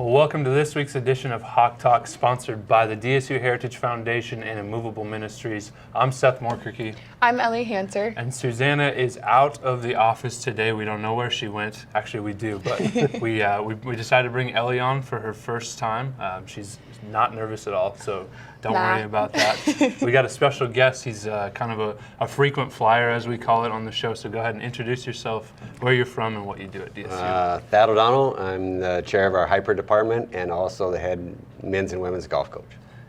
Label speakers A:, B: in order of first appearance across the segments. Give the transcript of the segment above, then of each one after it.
A: Well, welcome to this week's edition of Hawk Talk, sponsored by the DSU Heritage Foundation and Immovable Ministries. I'm Seth Morkirky.
B: I'm Ellie Hanser.
A: And Susanna is out of the office today. We don't know where she went. Actually, we do, but we decided to bring Ellie on for her first time. She's not nervous at all, so don't worry about that. We got a special guest. He's kind of a frequent flyer, as we call it, on the show. So go ahead and introduce yourself, where you're from, and what you do at DSU.
C: Thad O'Donnell. I'm the chair of our hyper department and also the head men's and women's golf coach.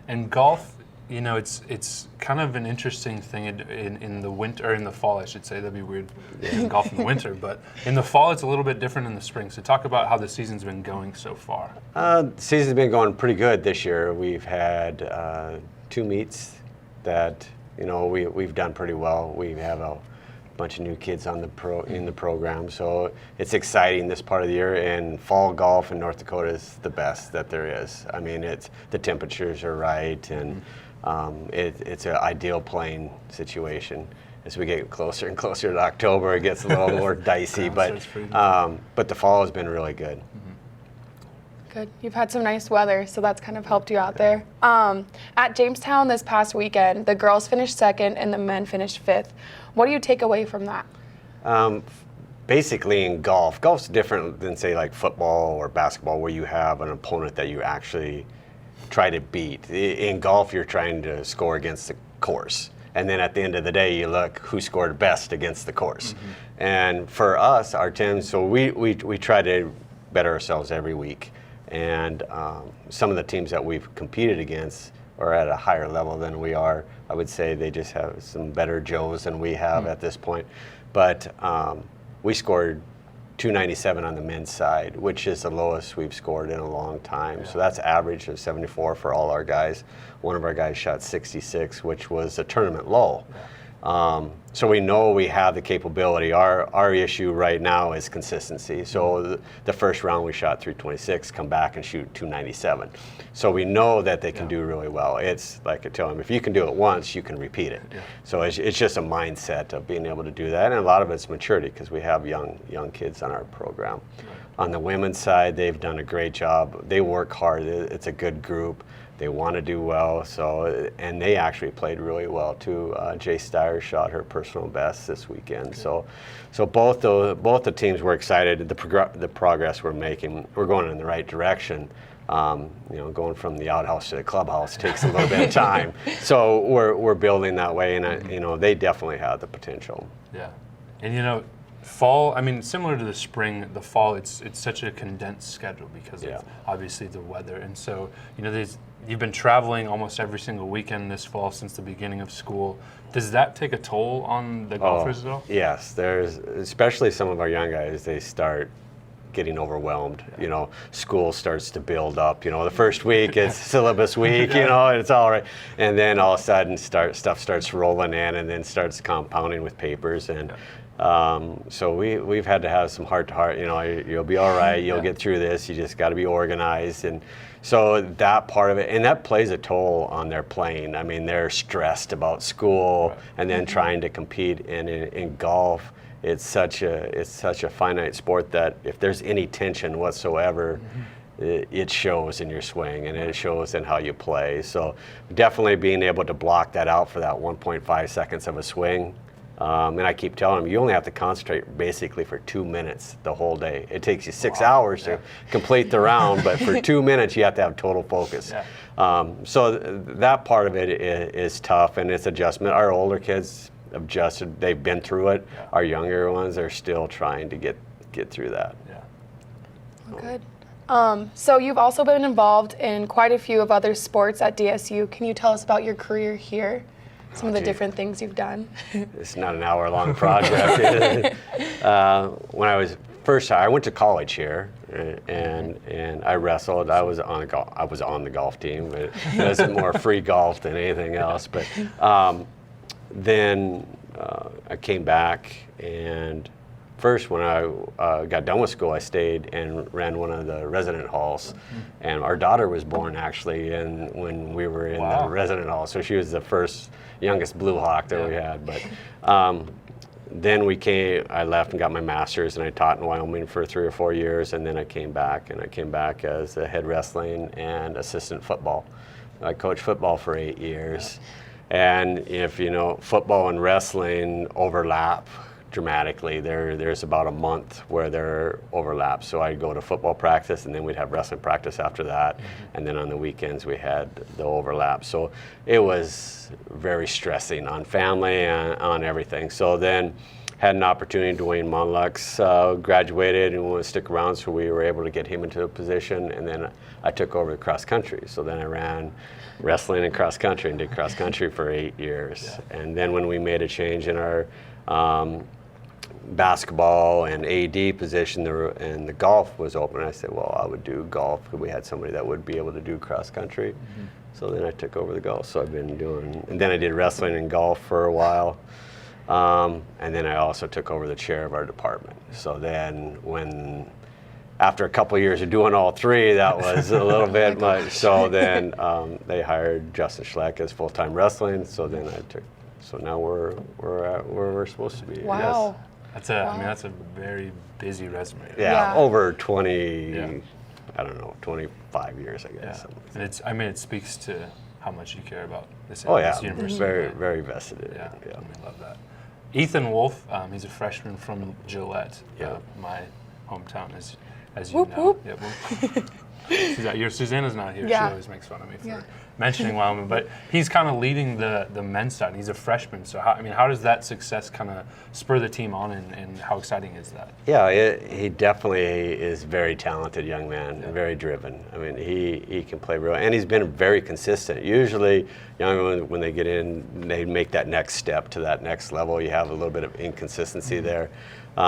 A: And golf, you know, it's kind of an interesting thing in the winter, or in the fall, I should say. That'd be weird, golf in the winter. But in the fall, it's a little bit different in the spring. So talk about how the season's been going so far.
C: The season's been going pretty good this year. We've had 2 meets that, you know, we've done pretty well. We have a bunch of new kids on in the program, so it's exciting this part of the year. And fall golf in North Dakota is the best that there is. I mean, the temperatures are right, and it's an ideal playing situation. As we get closer and closer to October, it gets a little more dicey, but the fall has been really good.
B: Good. You've had some nice weather, so that's kind of helped you out there. At Jamestown this past weekend, the girls finished second and the men finished 5th. What do you take away from that?
C: Basically, in golf's different than, say, like football or basketball, where you have an opponent that you actually try to beat. In golf, you're trying to score against the course. And then at the end of the day, you look who scored best against the course. And for us, our teams, so we try to better ourselves every week. And some of the teams that we've competed against are at a higher level than we are. I would say they just have some better Joes than we have at this point. But we scored 297 on the men's side, which is the lowest we've scored in a long time. So that's average of 74 for all our guys. One of our guys shot 66, which was a tournament low. So we know we have the capability. Our issue right now is consistency. So the first round we shot 326, come back and shoot 297. So we know that they can do really well. It's like I tell them, if you can do it once, you can repeat it. So it's just a mindset of being able to do that, and a lot of it's maturity because we have young kids on our program. On the women's side, they've done a great job. They work hard. It's a good group. They want to do well, and they actually played really well too. Jay Steyer shot her personal best this weekend. So both the teams were excited. The progress we're making, we're going in the right direction. You know, going from the outhouse to the clubhouse takes a little bit of time. So we're building that way, and you know, they definitely have the potential.
A: Yeah, and you know, fall, I mean, similar to the spring, the fall, it's such a condensed schedule because of obviously the weather. And so, you know, you've been traveling almost every single weekend this fall since the beginning of school. Does that take a toll on the golfers at all?
C: Yes, there's, especially some of our young guys, they start getting overwhelmed. You know, school starts to build up. You know, the first week it's syllabus week, you know, it's all right. And then all of a sudden stuff starts rolling in, and then starts compounding with papers. And so we've had to have some heart-to-heart, you know, you'll be all right, you'll get through this, you just got to be organized. And so that part of it, and that plays a toll on their playing. I mean, they're stressed about school and then trying to compete. And in golf, it's such a finite sport that if there's any tension whatsoever, it shows in your swing, and it shows in how you play. So definitely being able to block that out for that 1.5 seconds of a swing. And I keep telling them, you only have to concentrate basically for 2 minutes the whole day. It takes you 6 hours to complete the round, but for 2 minutes you have to have total focus. So that part of it is tough, and it's adjustment. Our older kids adjusted, they've been through it. Our younger ones are still trying to get through that.
B: Good. So you've also been involved in quite a few of other sports at DSU. Can you tell us about your career here? Some of the different things you've done.
C: It's not an hour-long project. When I was I went to college here, and I wrestled. I was on the golf team, but it was more free golf than anything else. But then I came back, and first when I got done with school, I stayed and ran one of the resident halls. And our daughter was born actually when we were in the resident hall, so she was the youngest Blue Hawk that we had. But then I left and got my master's, and I taught in Wyoming for 3 or 4 years, and then I came back as the head wrestling and assistant football. I coached football for 8 years. And if you know, football and wrestling overlap dramatically. There's about a month where there overlaps. So I'd go to football practice, and then we'd have wrestling practice after that. And then on the weekends we had the overlap. So it was very stressing on family and on everything. So then had an opportunity. Dwayne Monlux graduated and wanted to stick around, so we were able to get him into a position. And then I took over the cross country. So then I ran wrestling and cross country and did cross country for 8 years. And then when we made a change in our basketball and AD position, and the golf was open, I said, well, I would do golf. We had somebody that would be able to do cross country. So then I took over the golf. So I've been doing, and then I did wrestling and golf for a while. And then I also took over the chair of our department. So then after a couple of years of doing all three, that was a little bit much. So then they hired Justin Schleck as full-time wrestling. So then so now we're at where we're supposed to be.
B: Wow.
A: That's a very busy resume.
C: Yeah, over 20, I don't know, 25 years, I guess.
A: And it speaks to how much you care about this,
C: Oh
A: this
C: yeah,
A: university.
C: very, very vested in it.
A: Yeah,
C: Yeah.
A: we love that. Ethan Wolf, he's a freshman from Gillette, my hometown, as you
B: Whoop,
A: know.
B: whoop.
A: Yeah, whoop. Susanna's not here.
B: Yeah.
A: She always makes fun of me for mentioning Wyoming, but he's kind of leading the men's side. He's a freshman, so how does that success kind of spur the team on, and how exciting is that?
C: Yeah, he definitely is a very talented young man and very driven. I mean, he can play real, and he's been very consistent. Usually, young men, when they get in, they make that next step to that next level. You have a little bit of inconsistency there,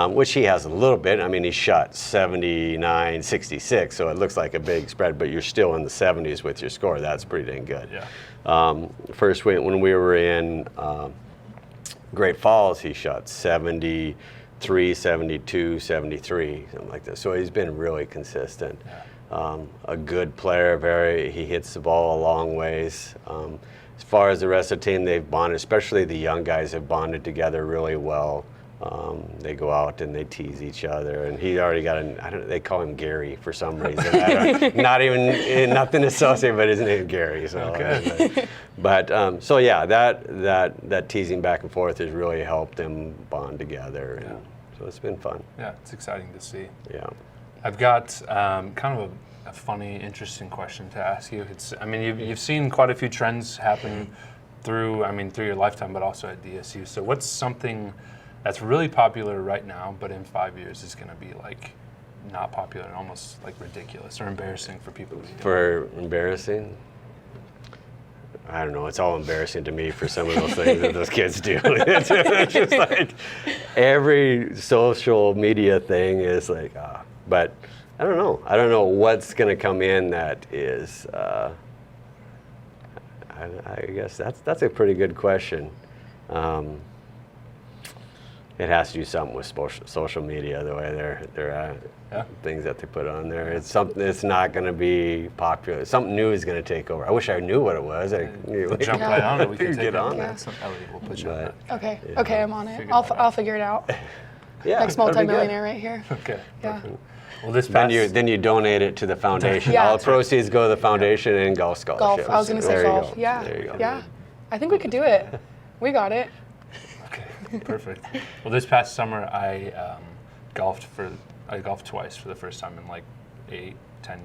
C: which he has a little bit. I mean, he shot 79, 66, so it looks like a big spread, but you're still in the 70s with your score. That's pretty dang good.
A: Yeah.
C: First, when we were in Great Falls, he shot 73, 72, 73, something like that. So he's been really consistent. A good player, he hits the ball a long ways. As far as the rest of the team, they've bonded, especially the young guys have bonded together really well. They go out and they tease each other, and he already got they call him Gary for some reason. Nothing associated, but his name Gary. So,
A: Okay.
C: So yeah, that teasing back and forth has really helped them bond together, and so it's been fun.
A: Yeah, it's exciting to see.
C: Yeah.
A: I've got kind of a funny, interesting question to ask you. You've seen quite a few trends happen through your lifetime, but also at DSU. So what's something that's really popular right now, but in 5 years is going to be like not popular and almost like ridiculous or embarrassing for people to be doing?
C: For embarrassing? I don't know. It's all embarrassing to me for some of those things that those kids do. It's just like every social media thing is like, but I don't know. I don't know what's going to come in that is. I guess that's a pretty good question. It has to do something with social media, the way they're things that they put on there. It's something. It's not going to be popular. Something new is going to take over. I wish I knew what it was.
A: Jump right on it. We can
C: get on
A: that. Elliot will put you on that.
B: Okay.
C: Yeah.
B: Okay, I'm on it. I'll figure it out.
C: Yeah,
B: Next
C: that'd be good.
B: multimillionaire right here.
A: Okay.
B: Yeah.
A: Well, this past
C: Then you donate it to the foundation.
B: Yeah.
C: All proceeds go to the foundation and golf scholarships.
B: Golf. I was going to say
C: There you
B: golf.
C: go.
B: Yeah.
C: There you go.
B: Yeah. I think we could do it. We got it.
A: Okay, perfect. Well, this past summer I golfed twice for the first time in like 8-10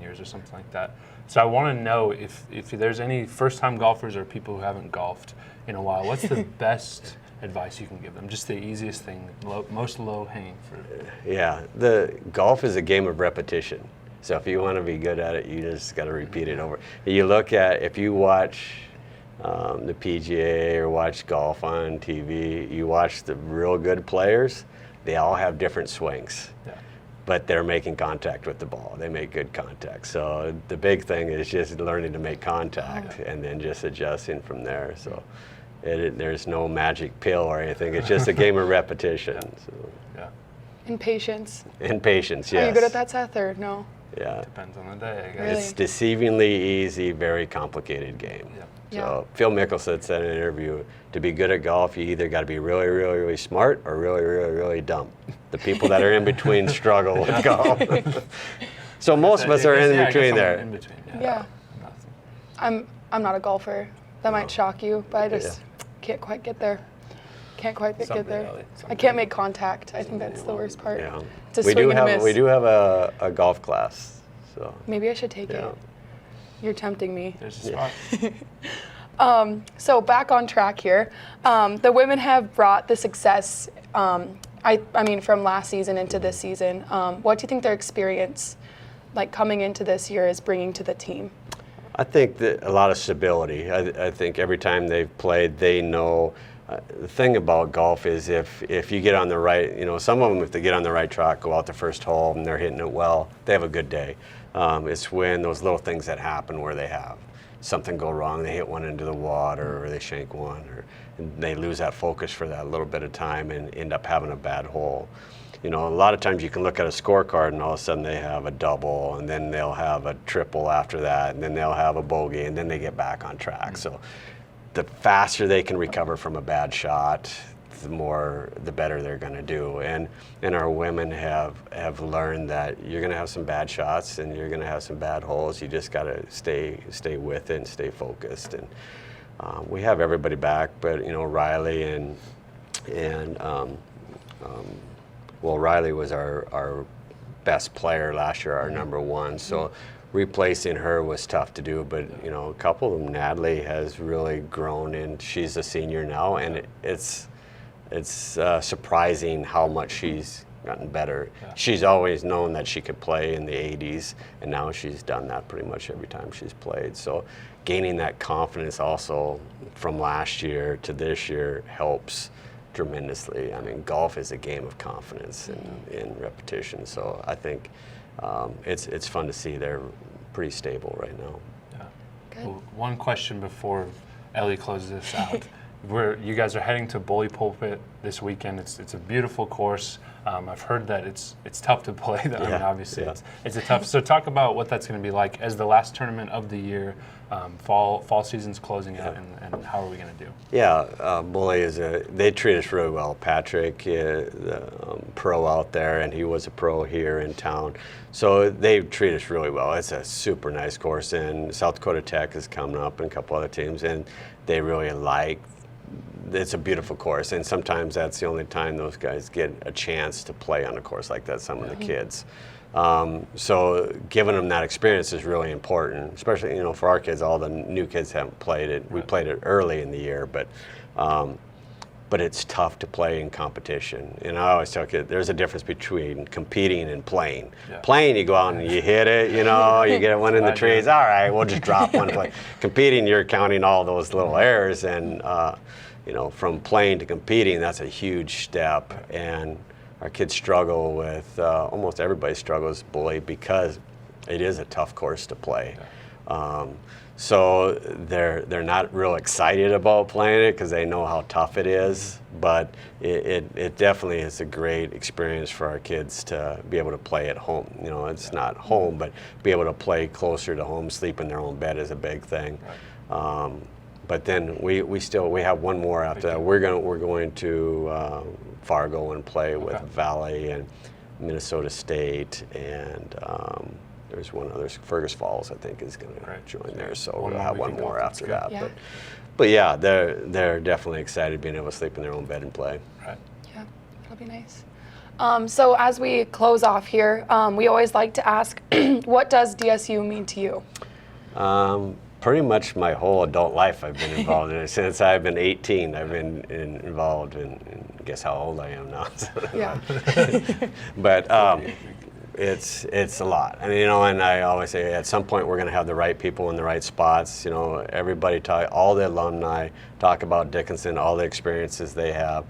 A: years or something like that. So I want to know if there's any first-time golfers or people who haven't golfed in a while, what's the best advice you can give them? Just the easiest thing, most low-hanging fruit.
C: Yeah, the golf is a game of repetition. So if you want to be good at it, you just got to repeat it over. You look at, if you watch the PGA or watch golf on TV, you watch the real good players, they all have different swings.
A: Yeah.
C: But they're making contact with the ball. They make good contact. So the big thing is just learning to make contact and then just adjusting from there. So there's no magic pill or anything. It's just a game of repetition. So.
A: Yeah.
B: And patience.
C: And patience, yes.
B: Are you good at that, Seth, or no?
C: Yeah.
A: Depends on the day, I guess.
B: Really?
C: It's deceivingly easy, very complicated game.
A: Yeah.
C: So Phil Mickelson said in an interview, to be good at golf, you either got to be really, really, really smart or really, really, really dumb. The people that are in between struggle with golf. So most of us are in between there.
A: In between,
B: Yeah. I'm not a golfer. That might shock you, but I just
C: Yeah.
B: can't quite get there. Can't quite get
A: Someday,
B: there.
A: Ellie,
B: I
A: someday.
B: can't make contact. I think that's the worst part.
C: Yeah.
B: It's a
C: We
B: swing
C: do
B: and a
C: have
B: miss.
C: we do have a golf class. So
B: Maybe I should take
C: yeah.
B: it. You're tempting me.
A: There's a spot.
B: So back on track here. The women have brought the success. I mean, from last season into this season. What do you think their experience, like coming into this year, is bringing to the team?
C: I think that a lot of stability. I think every time they've played, they know. The thing about golf is if you get on the right, some of them, if they get on the right track, go out the first hole and they're hitting it well, they have a good day. It's when those little things that happen where they have something go wrong, they hit one into the water or they shank one, or they lose that focus for that little bit of time and end up having a bad hole. A lot of times you can look at a scorecard and all of a sudden they have a double and then they'll have a triple after that and then they'll have a bogey and then they get back on track. So the faster they can recover from a bad shot, the better they're going to do. And our women have learned that you're going to have some bad shots and you're going to have some bad holes. You just got to stay with it and stay focused. And we have everybody back, but Riley and Riley was our best player last year, our number one. So replacing her was tough to do, but a couple of them, Natalie has really grown, and she's a senior now, and it's surprising how much she's gotten better.
A: Yeah.
C: She's always known that she could play in the 80s, and now she's done that pretty much every time she's played. So gaining that confidence also from last year to this year helps tremendously. I mean, golf is a game of confidence and repetition. So I think it's fun to see they're pretty stable right now.
A: Yeah.
B: Good.
A: Well, one question before Ellie closes this out. You guys are heading to Bully Pulpit this weekend. It's a beautiful course. I've heard that it's tough to play. I mean,
C: Yeah,
A: obviously
C: yeah.
A: it's a tough. So talk about what that's going to be like as the last tournament of the year. Fall season's closing out, and how are we going to do?
C: Yeah, Bully they treat us really well. Patrick, the pro out there, and he was a pro here in town. So they treat us really well. It's a super nice course, and South Dakota Tech is coming up and a couple other teams, and they really it's a beautiful course, and sometimes that's the only time those guys get a chance to play on a course like that, some of the kids. So giving them that experience is really important, especially for our kids. All the new kids haven't played it. We played it early in the year, but it's tough to play in competition. And I always tell kids there's a difference between competing and playing.
A: Yeah.
C: Playing, you go out and you hit it, you get one in the trees. All right, we'll just drop one play. Competing, you're counting all those little errors, and from playing to competing, that's a huge step. And our kids struggle with, almost everybody struggles with Bully because it is a tough course to play. So they're not real excited about playing it because they know how tough it is, but it definitely is a great experience for our kids to be able to play at home. It's not home, but be able to play closer to home, sleep in their own bed is a big thing.
A: Right.
C: But then we have one more after that. We're going to Fargo and play with Valley and Minnesota State, and there's one other, Fergus Falls, I think, is going to join there. So we'll have one more after that.
B: Yeah.
C: But yeah, they're definitely excited being able to sleep in their own bed and play.
A: Right.
B: Yeah, that'll be nice. So as we close off here, we always like to ask, what does DSU mean to you?
C: Pretty much my whole adult life I've been involved in it. Since I've been 18, I've been involved in guess how old I am now.
B: Yeah.
C: But it's a lot. I mean, and I always say at some point we're going to have the right people in the right spots. Everybody all the alumni talk about Dickinson, all the experiences they have.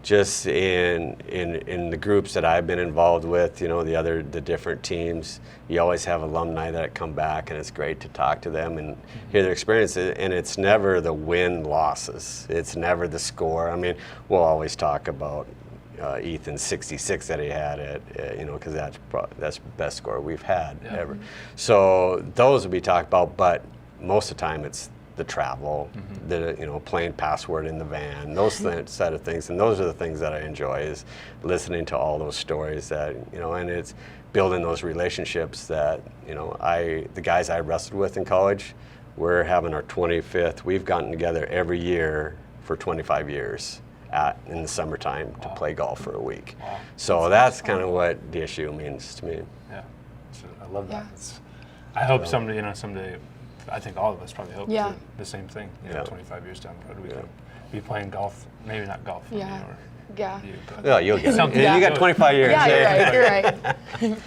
C: Just in the groups that I've been involved with, the different teams, you always have alumni that come back, and it's great to talk to them and hear their experiences. And it's never the win-losses. It's never the score. I mean, we'll always talk about, Ethan's 66 that he had at because that's the best score we've had ever. So those would be talked about, but most of the time it's the travel, the playing Password in the van, those set of things, and those are the things that I enjoy, is listening to all those stories that and it's building those relationships that the guys I wrestled with in college, we're having our 25th. We've gotten together every year for 25 years in the summertime to play golf for a week.
A: Wow.
C: So that's kind of what DSU means to me.
A: Yeah, so I love that. I hope someday, I think all of us probably hope the same thing. 25 years down the road, we can be playing golf. Maybe not golf for me or you, but
C: Yeah, you'll get it.
B: Yeah.
C: You got 25 years.
B: Yeah, you're right.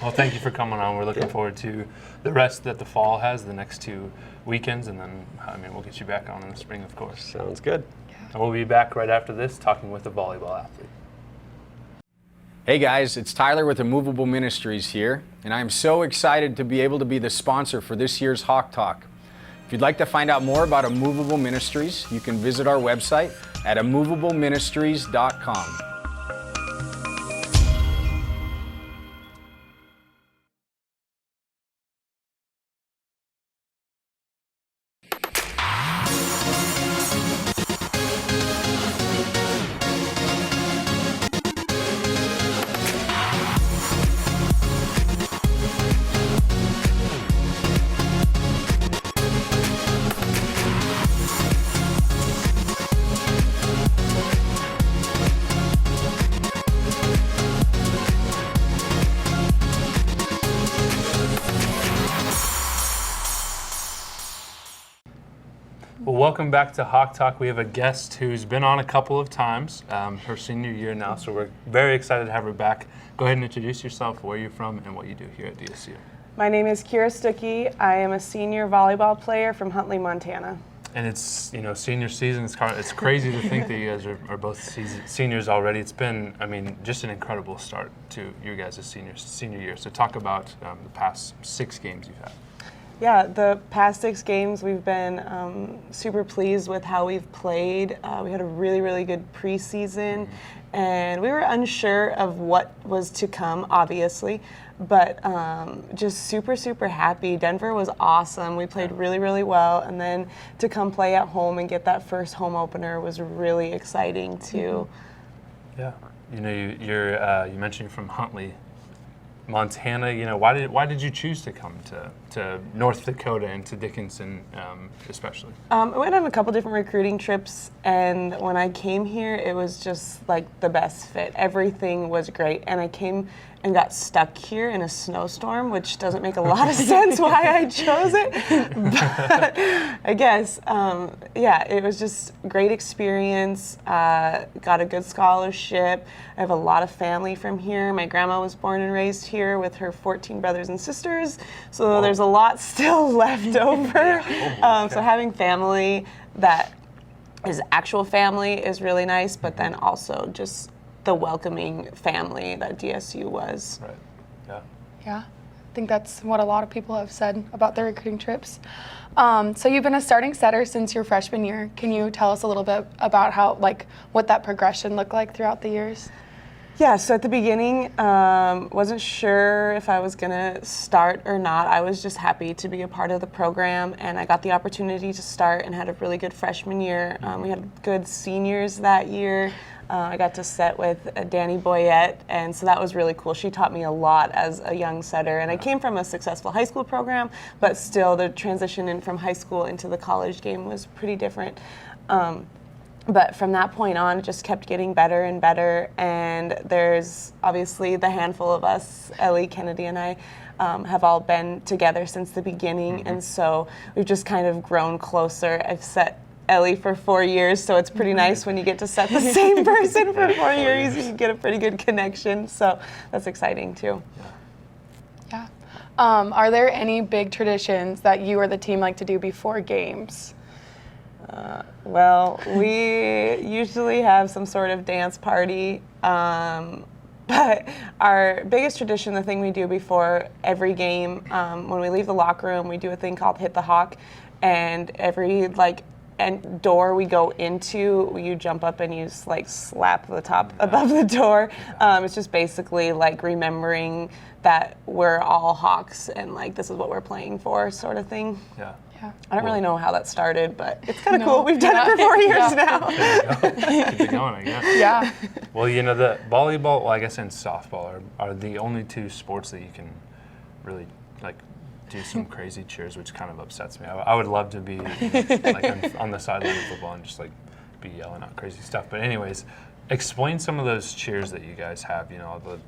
A: well, thank you for coming on. We're looking forward to the rest that the fall has, the next 2 weekends, and then we'll get you back on in the spring, of course.
C: Sounds good.
A: And we'll be back right after this talking with a volleyball athlete.
D: Hey guys, it's Tyler with Immovable Ministries here, and I'm so excited to be able to be the sponsor for this year's Hawk Talk. If you'd like to find out more about Immovable Ministries, you can visit our website at immovableministries.com.
A: Well, welcome back to Hawk Talk. We have a guest who's been on a couple of times, her senior year now, so we're very excited to have her back. Go ahead and introduce yourself, where you're from, and what you do here at DSU.
E: My name is Kira Stuckey. I am a senior volleyball player from Huntley, Montana.
A: And it's senior season. It's crazy to think that you guys are both seniors already. It's been, just an incredible start to your guys' senior year. So talk about the past 6 games you've had.
E: Yeah, the past 6 games we've been super pleased with how we've played. We had a really, really good preseason, and we were unsure of what was to come, obviously, but just super, super happy. Denver was awesome. We played really, really well, and then to come play at home and get that first home opener was really exciting too.
A: Yeah, you mentioned you're from Huntley, Montana. Why did you choose to come to North Dakota and to Dickinson especially?
E: I went on a couple different recruiting trips, and when I came here, it was just like the best fit. Everything was great, and I came and got stuck here in a snowstorm, which doesn't make a lot of sense why I chose it. But I guess, it was just a great experience. Got a good scholarship. I have a lot of family from here. My grandma was born and raised here with her 14 brothers and sisters, so there's a lot still left over. So having family that is actual family is really nice, but then also just the welcoming family that DSU was.
A: Right. Yeah.
B: Yeah, I think that's what a lot of people have said about their recruiting trips. So you've been a starting setter since your freshman year. Can you tell us a little bit about what that progression looked like throughout the years?
E: Yeah, so at the beginning, wasn't sure if I was gonna start or not. I was just happy to be a part of the program, and I got the opportunity to start and had a really good freshman year. We had good seniors that year. I got to set with Danny Boyette, and so that was really cool. She taught me a lot as a young setter, and I came from a successful high school program, but still the transition in from high school into the college game was pretty different. But from that point on, it just kept getting better and better, and there's obviously the handful of us, Ellie, Kennedy, and I, have all been together since the beginning, and so we've just kind of grown closer. I've set Ellie for 4 years, so it's pretty nice when you get to set the same person for 4 years. You get a pretty good connection, so that's exciting too.
B: Yeah. Are there any big traditions that you or the team like to do before games?
E: Well, we usually have some sort of dance party, but our biggest tradition, the thing we do before every game, when we leave the locker room, we do a thing called Hit the Hawk, and every door we go into, you jump up and you like slap the top above the door. It's just basically like remembering that we're all Hawks and like this is what we're playing for, sort of thing.
A: Yeah.
B: Yeah.
E: I don't really know how that started, but it's kind of
B: No.
E: cool. We've done it for 4 years now.
A: Keep it going, I guess.
B: Yeah.
A: Well, you know, the volleyball, well, I guess, and softball are the only two sports that you can really like do some crazy cheers, which kind of upsets me. I would love to be like on the sideline of football and just like be yelling out crazy stuff. But anyways, explain some of those cheers that you guys have. You know, the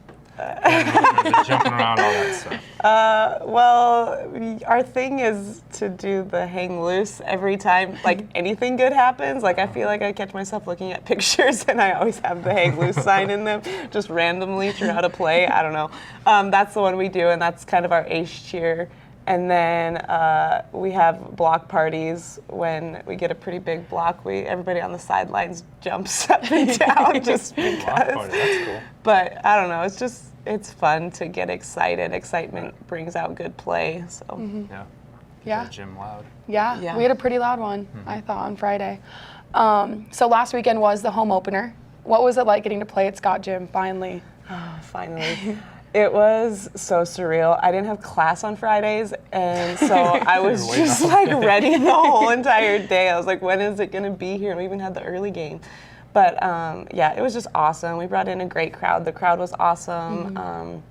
A: jumping around, all that stuff.
E: Well, our thing is to do the hang loose every time, like anything good happens. Like I feel like I catch myself looking at pictures and I always have the hang loose sign in them, just randomly throughout a play. I don't know. That's the one we do, and that's kind of our ace cheer. And then we have block parties. When we get a pretty big block, everybody on the sidelines jumps up and down just
A: Block
E: because.
A: party, that's cool.
E: But I don't know. It's fun to get excited. Excitement brings out good play. So
A: Yeah.
B: Yeah.
A: Jim Loud.
B: Yeah,
E: Yeah.
B: we had a pretty loud one, I thought, on Friday. So last weekend was the home opener. What was it like getting to play at Scott Gym finally?
E: finally. It was so surreal. I didn't have class on Fridays, and so I was
A: Waiting
E: just
A: all
E: like
A: day.
E: ready the whole entire day. I was like, when is it gonna be here? And we even had the early game. But yeah, it was just awesome. We brought in a great crowd. The crowd was awesome.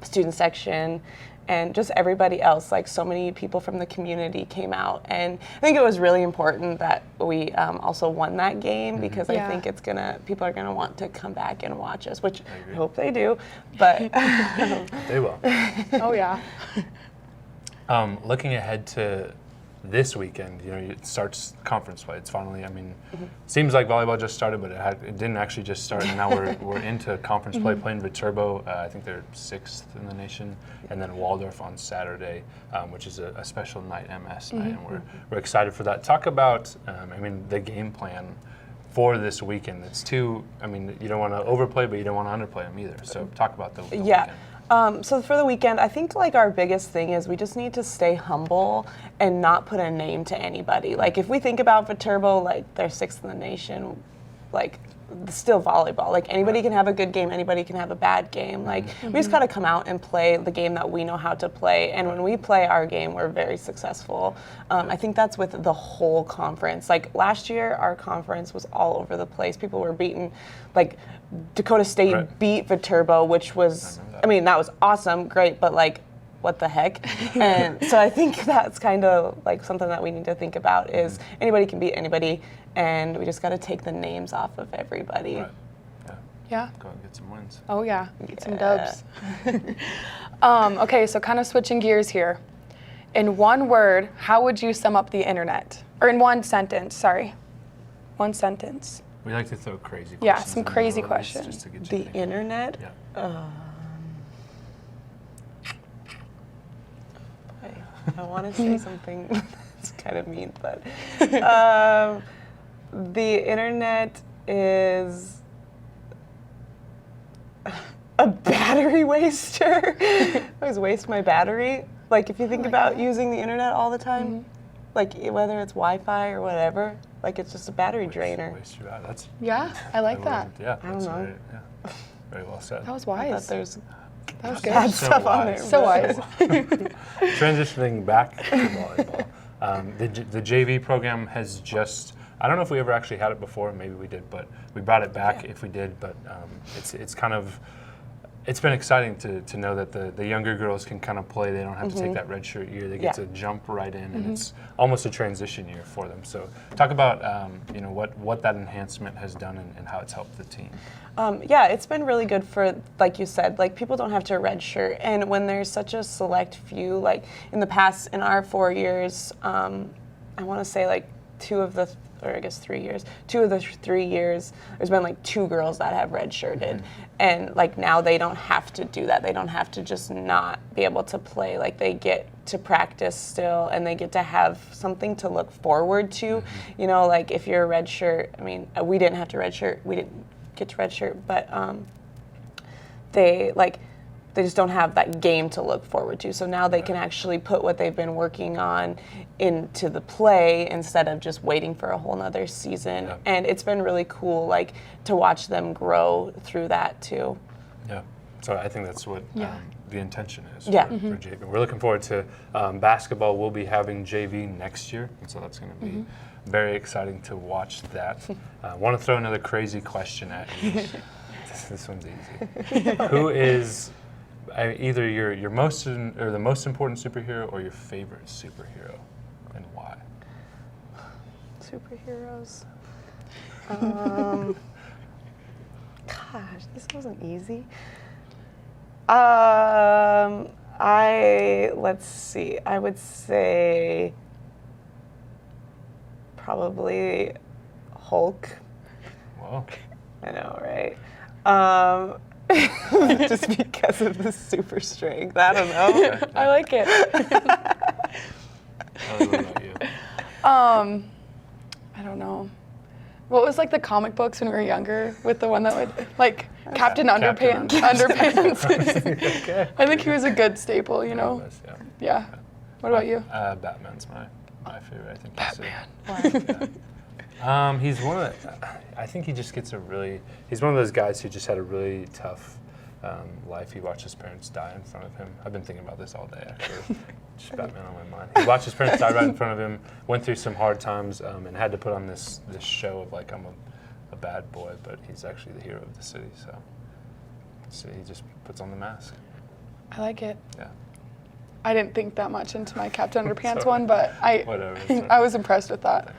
E: Student section, and just everybody else. Like so many people from the community came out, and I think it was really important that we also won that game because
B: Yeah.
E: I think people are gonna want to come back and watch us, which I
A: agree.
E: hope they do. But
A: They will.
B: Oh, yeah.
A: Looking ahead to this weekend, you know, it starts conference play. It's finally, I mean, seems like volleyball just started, but it didn't actually just start. And now we're into conference play, playing Viterbo. I think they're 6th in the nation, and then Waldorf on Saturday, which is a special night, MS night, and we're excited for that. Talk about, I mean, the game plan for this weekend. It's two. I mean, you don't want to overplay, but you don't want to underplay them either. So talk about the
E: yeah.
A: weekend.
E: So for the weekend, I think like our biggest thing is we just need to stay humble and not put a name to anybody. Like if we think about Viterbo, like they're 6th in the nation, like still volleyball. Like anybody can have a good game, anybody can have a bad game. Like we just gotta come out and play the game that we know how to play. And when we play our game, we're very successful. I think that's with the whole conference. Like last year, our conference was all over the place. People were beaten, like Dakota State
A: Right.
E: beat Viterbo, which was, I mean, that was awesome, great, but like, what the heck? And so I think that's kind of like something that we need to think about is anybody can beat anybody, and we just got to take the names off of everybody.
A: Right. Yeah.
B: Yeah.
A: Go and get some wins.
B: Oh, yeah. Get some
E: Yeah.
B: dubs. Okay, so kind of switching gears here. In one word, how would you sum up the internet? Or in one sentence, sorry. One sentence.
A: We like to throw crazy questions.
B: Yeah, some
A: in there
B: crazy
A: always
B: questions.
A: Just to get you
E: The
A: thinking.
E: internet?
A: Yeah.
E: I want to say something that's kind of mean, but the internet is a battery waster. I always waste my battery. Like if you think about using the internet all the time, like whether it's Wi-Fi or whatever, like it's just a battery drainer.
A: Waste you out. That's.
B: Yeah, I like that.
A: Yeah.
E: I don't
A: that's
E: know.
A: Very, yeah. Very well said.
B: That was
E: I thought
B: wise.
E: there's
B: That was
E: bad
B: good.
E: stuff on there.
B: So
E: but-
B: wise.
A: Transitioning back to volleyball, the JV program has just. I don't know if we ever actually had it before. Maybe we did, but we brought it back if we did. But it's kind of. It's been exciting to know that the younger girls can kind of play. They don't have to take that redshirt year. They get to jump right in, and it's almost a transition year for them. So talk about you know what that enhancement has done and how it's helped the team.
E: Yeah, it's been really good for, like you said, like people don't have to redshirt. And when there's such a select few, like in the past, in our 4 years, I want to say like 2 of the 3 years, there's been like 2 girls that have redshirted. And like now they don't have to do that. They don't have to just not be able to play. Like they get to practice still, and they get to have something to look forward to. You know, like if you're a redshirt, I mean, we didn't have to redshirt. We didn't get to redshirt, but they like they just don't have that game to look forward to. So now they can actually put what they've been working on into the play instead of just waiting for a whole nother season.
A: Yeah.
E: And it's been really cool, like, to watch them grow through that too.
A: Yeah. So I think that's what
B: Yeah.
A: the intention is
E: Yeah.
A: for JV. We're looking forward to basketball. We'll be having JV next year, and so that's going to be very exciting to watch that. I want to throw another crazy question at you. This one's easy. Who is either your most or the most important superhero or your favorite superhero, and why?
E: Superheroes. Gosh, this wasn't easy. Let's see. I would say probably Hulk.
A: Well,
E: I know, right? Just because of the super strength. I don't know.
B: I like it.
A: Ellie, what about you?
B: I don't know. What was like the comic books when we were younger with the one that would like Captain
A: Captain
B: Underpants?
A: Okay.
B: I think he was a good staple, you know.
A: Yeah.
B: Yeah. What about you?
A: Batman's my favorite. I think Batman. He's one of the, I think he just gets he's one of those guys who just had a really tough life. He watched his parents die in front of him. I've been thinking about this all day, actually. Just Batman on my mind. He watched his parents die right in front of him, went through some hard times, and had to put on this show of like, I'm a bad boy, but he's actually the hero of the city. So he just puts on the mask.
B: I like it.
A: Yeah.
B: I didn't think that much into my Captain Underpants
A: Sorry.
B: one, but
A: Whatever, it's all right.
B: I was impressed with that.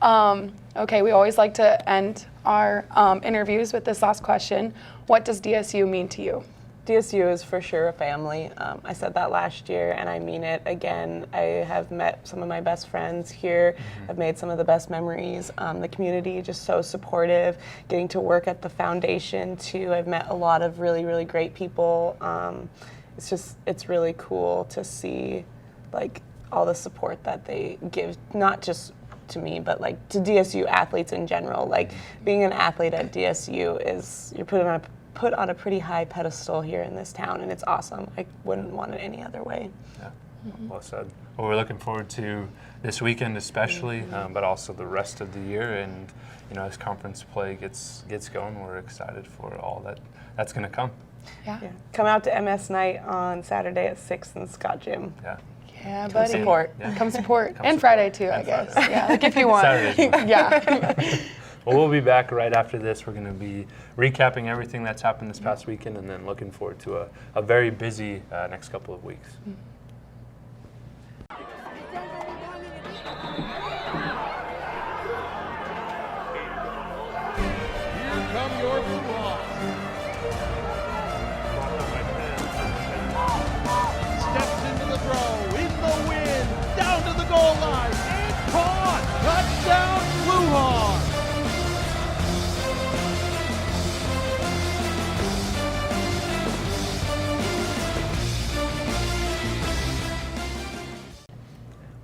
A: Thanks.
B: Okay, we always like to end our interviews with this last question. What does DSU mean to you?
E: DSU is for sure a family. I said that last year, and I mean it again. I have met some of my best friends here. I've made some of the best memories. The community just so supportive. Getting to work at the foundation too. I've met a lot of really, really great people. It's really cool to see like all the support that they give, not just to me, but like to DSU athletes in general. Like being an athlete at DSU is, you're put on a pretty high pedestal here in this town, and it's awesome. I wouldn't want it any other way.
A: Yeah, well said. Well, we're looking forward to this weekend especially, but also the rest of the year. And as conference play gets going, we're excited for all that's going to come.
B: Yeah.
E: Yeah. Come out to MS Night on Saturday at 6 in the Scott Gym.
A: Yeah.
B: Yeah,
E: Come
B: buddy.
E: support.
A: Yeah.
B: Come support.
A: Come
B: And
A: support.
B: Friday too, I
A: And
B: guess.
A: Friday.
B: Yeah, like if you want.
A: Saturday.
B: Yeah.
A: Well, we'll be back right after this. We're going to be recapping everything that's happened this past weekend, and then looking forward to a very busy next couple of weeks.
F: Here come your Bulldogs. Steps into the throw, in the wind, down to the goal line, and caught! Touchdown, Blue Hawks!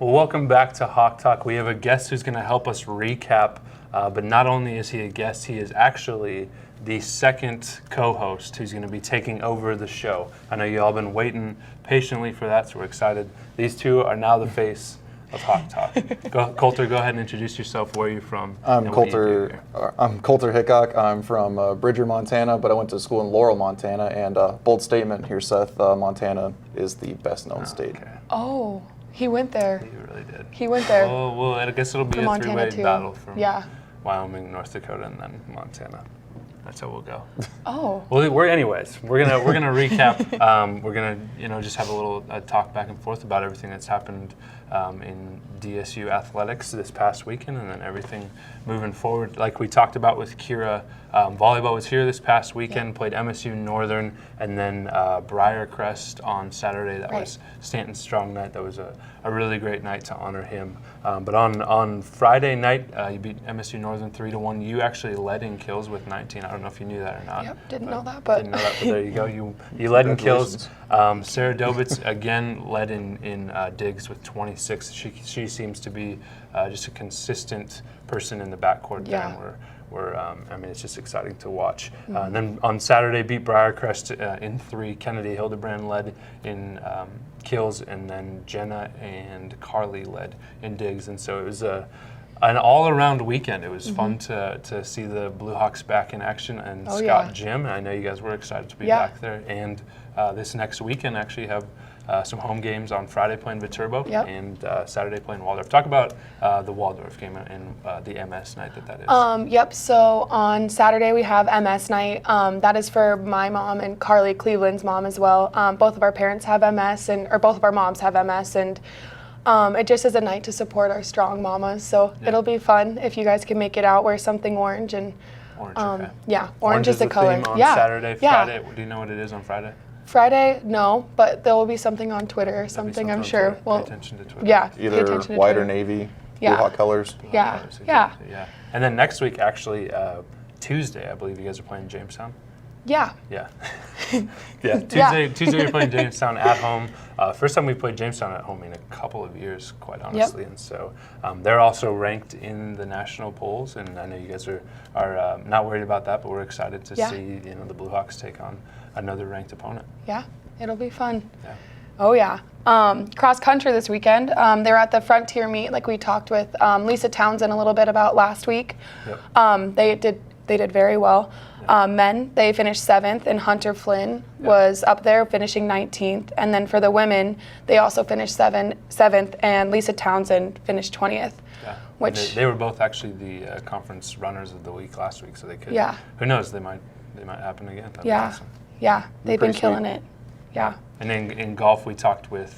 A: Well, welcome back to Hawk Talk. We have a guest who's going to help us recap, but not only is he a guest, he is actually the second co-host who's going to be taking over the show. I know you all been waiting patiently for that, so we're excited. These two are now the face of Hawk Talk. Coulter, go ahead and introduce yourself. Where are you from?
G: I'm
A: and what do you do
G: Coulter.
A: here?
G: I'm Coulter Hickok. I'm from Bridger, Montana, but I went to school in Laurel, Montana. And bold statement here, Seth. Montana is the best-known state.
A: Okay.
B: Oh, he went there.
A: You really did.
B: He went there.
A: Well, I guess it'll be
B: For
A: a
B: Montana,
A: three-way
B: too.
A: battle from
B: Yeah.
A: Wyoming, North Dakota, and then Montana. That's how we'll go.
B: Oh.
A: Well, we're gonna recap. We're gonna just have a little talk back and forth about everything that's happened in DSU athletics this past weekend, and then everything moving forward. Like we talked about with Kira, volleyball was here this past weekend. Played MSU Northern, and then Briarcrest on Saturday. That
B: Right.
A: was Stanton Strong night. That was a really great night to honor him. But on Friday night, you beat MSU Northern 3-1. You actually led in kills with 19. I don't know if you knew that or not.
B: Yep, didn't know that, but-
A: Didn't know that, but there you go. You led in kills.
G: Congratulations.
A: Sarah Dobitz again led in digs with 26. She seems to be just a consistent person in the backcourt there,
B: Yeah.
A: and I mean, it's just exciting to watch. And then on Saturday, beat Briarcrest in 3. Kennedy Hildebrand led in kills, and then Jenna and Carly led in digs. And so it was an all-around weekend. It was fun to see the Blue Hawks back in action, and Scott Jim. And I know you guys were excited to be back there. And this next weekend, actually have some home games on Friday playing Viterbo and Saturday playing Waldorf. Talk about the Waldorf game and the MS night that is.
B: Yep, so on Saturday we have MS night. That is for my mom and Carly, Cleveland's mom as well. Both of our parents have MS, or both of our moms have MS, and it just is a night to support our strong mamas. So it'll be fun if you guys can make it out, wear something orange. And
A: Orange, okay.
B: yeah, orange is the color.
A: Theme on
B: yeah.
A: Saturday,
B: yeah.
A: Friday. Do you know what it is on Friday?
B: Friday, no, but there will be something on Twitter or something, I'm sure.
A: Pay
B: Well,
A: attention to Twitter.
B: yeah, pay
G: Either
B: attention to
G: white
B: Twitter.
G: or navy,
B: Yeah.
G: Blue Hawk colors.
B: Yeah,
A: Exactly,
B: yeah.
A: And then next week, actually, Tuesday, I believe you guys are playing Jamestown.
B: Yeah.
A: Yeah. Tuesday we're playing Jamestown at home. First time we played Jamestown at home in a couple of years, quite honestly. And so they're also ranked in the national polls, and I know you guys are not worried about that, but we're excited to see the Blue Hawks take on another ranked opponent.
B: Yeah, it'll be fun.
A: Yeah.
B: Oh yeah. Cross country this weekend. They're at the Frontier meet, like we talked with Lisa Townsend a little bit about last week.
A: Yep.
B: They did very well. Men, they finished 7th, and Hunter Flynn was up there finishing 19th. And then for the women, they also finished 7th, and Lisa Townsend finished 20th.
A: Yeah.
B: Which
A: they were both actually the conference runners of the week last week, so they could.
B: Yeah.
A: Who knows? They might happen again. That'd be
B: yeah,
A: awesome.
B: yeah, they've been
G: pretty
B: killing
G: sweet.
B: it. Yeah.
A: And then in golf, we talked with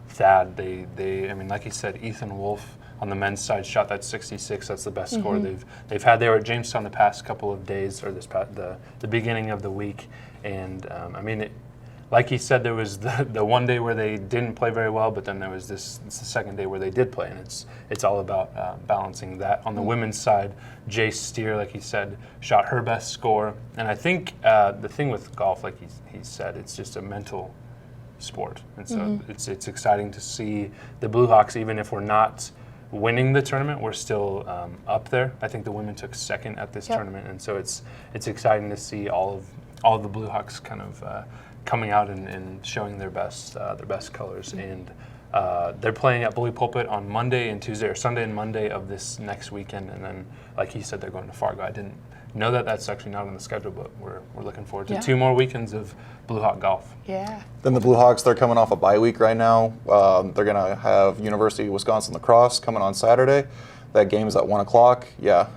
A: Thad. I mean, like he said, Ethan Wolf on the men's side shot that 66. That's the best score they've had. They were at Jamestown the past couple of days, or the beginning of the week. And I mean, like he said, there was the one day where they didn't play very well, but then there was it's the second day where they did play, and it's all about balancing that. On the women's side, Jace Steer, like he said, shot her best score. And I think the thing with golf, like he said, it's just a mental sport, and so it's exciting to see the Blue Hawks, even if we're not winning the tournament, we're still up there. I think the women took 2nd at this tournament, and so it's exciting to see all of the Blue Hawks kind of coming out and showing their best colors. And they're playing at Bully Pulpit on Monday and Tuesday, or Sunday and Monday of this next weekend, and then, like he said, they're going to Fargo. I didn't know that that's actually not on the schedule, but we're looking forward to 2 more weekends of Blue Hawk golf.
B: Yeah.
G: Then the Blue Hawks, they're coming off a bye week right now. They're going to have University of Wisconsin lacrosse coming on Saturday. That game is at 1 o'clock. Yeah,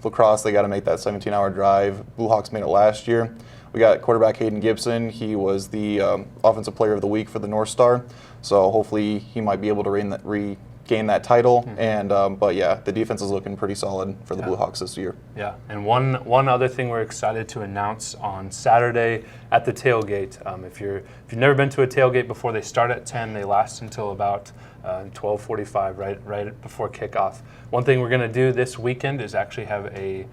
G: lacrosse, they got to make that 17-hour drive. Blue Hawks made it last year. We got quarterback Hayden Gibson. He was the Offensive Player of the Week for the North Star. So hopefully he might be able to regain that title. And but yeah, the defense is looking pretty solid for the Blue Hawks this year.
A: Yeah, and one other thing we're excited to announce on Saturday at the tailgate. If you've never been to a tailgate before, they start at 10. They last until about 12:45, right before kickoff. One thing we're going to do this weekend is actually have a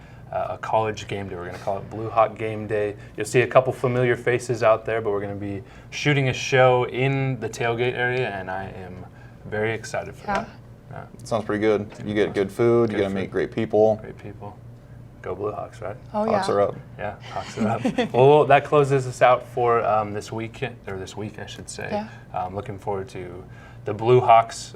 A: college game day. We're going to call it Blue Hawk Game Day. You'll see a couple familiar faces out there, but we're going to be shooting a show in the tailgate area, and I am very excited for that. Yeah.
G: Sounds pretty good. You get good food. You
A: Good
G: got to
A: food.
G: meet great people.
A: Great people. Go Blue Hawks, right?
B: Oh
G: Hawks
B: yeah.
G: are up.
A: Yeah, Hawks are up. Well, that closes us out for this week, I should say.
B: Yeah.
A: Looking forward to the Blue Hawks,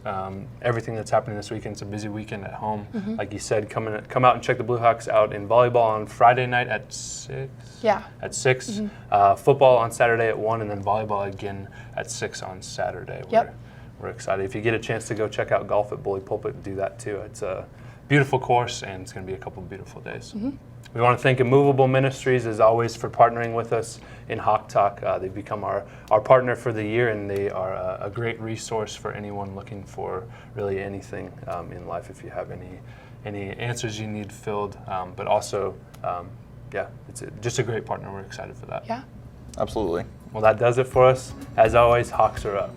A: everything that's happening this weekend. It's a busy weekend at home. Like you said, come out and check the Blue Hawks out in volleyball on Friday night at 6.
B: Yeah.
A: At 6. Football on Saturday at 1, and then volleyball again at 6 on Saturday.
B: Yep.
A: We're excited. If you get a chance to go check out golf at Bully Pulpit, do that too. It's a beautiful course, and it's going to be a couple of beautiful days. We want to thank Immovable Ministries, as always, for partnering with us in Hawk Talk. They've become our partner for the year, and they are a great resource for anyone looking for really anything in life. If you have any answers you need filled, but also, it's just a great partner. We're excited for that.
B: Yeah.
G: Absolutely.
A: Well, that does it for us. As always, Hawks are up.